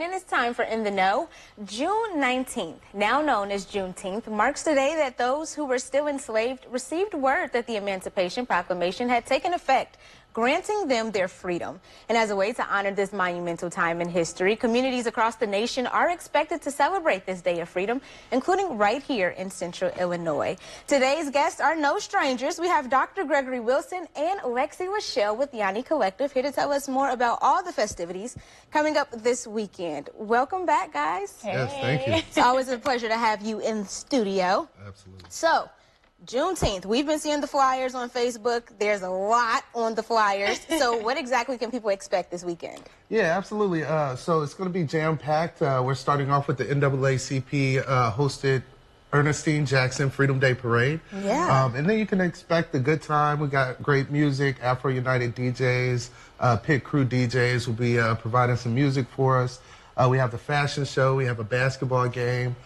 And it's time for In the Know. June 19th, now known as Juneteenth, marks the day that those who were still enslaved received word that the Emancipation Proclamation had taken effect, granting them their freedom. And as a way to honor this monumental time in history, communities across the nation are expected to celebrate this day of freedom, including right here in Central Illinois. Today's guests are no strangers. We have Dr. Gregory Wilson and Lexi Lachelle with Yanni Collective here to tell us more about all the festivities coming up this weekend. Welcome back, guys. Hey. Yes, thank you. It's always a pleasure to have you in the studio. Absolutely. So, Juneteenth, we've been seeing the flyers on Facebook. There's a lot on the flyers. So what exactly can people expect this weekend? Yeah, absolutely. So it's going to be jam-packed. We're starting off with the NAACP hosted Ernestine Jackson Freedom Day Parade. Yeah. And then you can expect a good time. We got great music, Afro United DJs, Pit Crew DJs will be providing some music for us. We have the fashion show. We have a basketball game.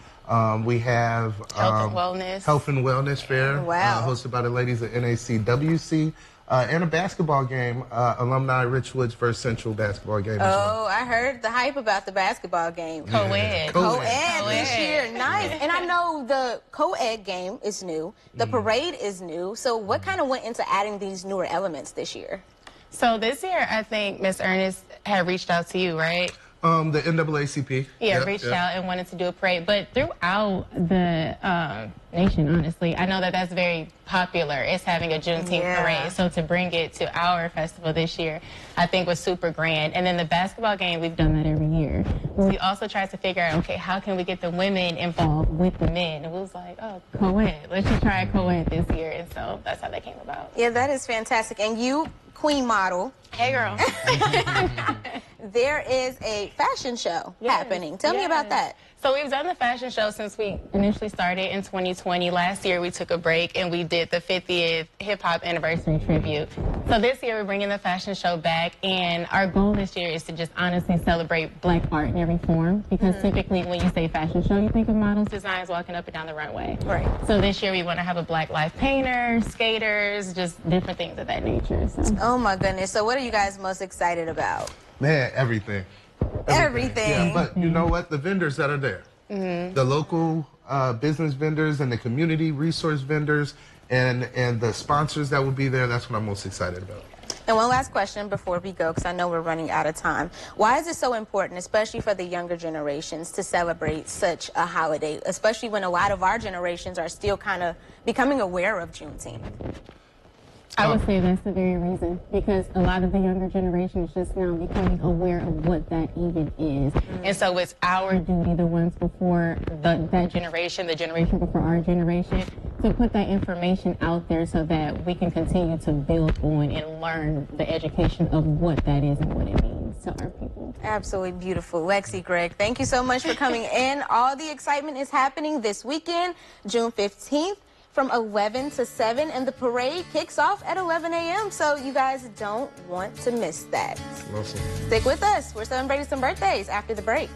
We have Health and Wellness Fair, hosted by the ladies at NACWC, and a basketball game, Alumni Richwoods versus Central basketball game as well. I heard the hype about the basketball game. Co-ed. Co-ed this year, nice. And I know the co-ed game is new, the parade is new, so what kind of went into adding these newer elements this year? So this year, I think Miss Ernest had reached out to you, right? The NAACP. Yeah, reached out and wanted to do a parade. But throughout the nation, honestly, I know that that's very popular. It's having a Juneteenth parade. So to bring it to our festival this year, I think was super grand. And then the basketball game, we've done that every year. We also tried to figure out, okay, how can we get the women involved with the men? And we was like, oh, co-ed. Let's just try co-ed this year. And so that's how that came about. Yeah, that is fantastic. And you, queen model. Hey, girl. There is a fashion show happening. Tell me about that. So we've done the fashion show since we initially started in 2020. Last year we took a break and we did the 50th hip hop anniversary tribute. So this year we're bringing the fashion show back, and our goal this year is to just honestly celebrate Black art in every form, because typically when you say fashion show, you think of models, designs walking up and down the runway. Right. So this year we want to have a Black life painter, skaters, just different things of that nature. So. Oh my goodness. So what are you guys most excited about? Man, everything. Everything. Yeah, but you know what? The vendors that are there, the local business vendors and the community resource vendors and the sponsors that will be there, that's what I'm most excited about. And one last question before we go, because I know we're running out of time. Why is it so important, especially for the younger generations, to celebrate such a holiday, especially when a lot of our generations are still kind of becoming aware of Juneteenth? I would say that's the very reason, because a lot of the younger generation is just now becoming aware of what that even is. And so it's our duty, the ones before that generation, the generation before our generation, to put that information out there so that we can continue to build on and learn the education of what that is and what it means to our people. Absolutely beautiful. Lexi, Greg, thank you so much for coming in. All the excitement is happening this weekend, June 15th. From 11 to 7, and the parade kicks off at 11 a.m., so you guys don't want to miss that. Awesome. Stick with us. We're celebrating some birthdays after the break.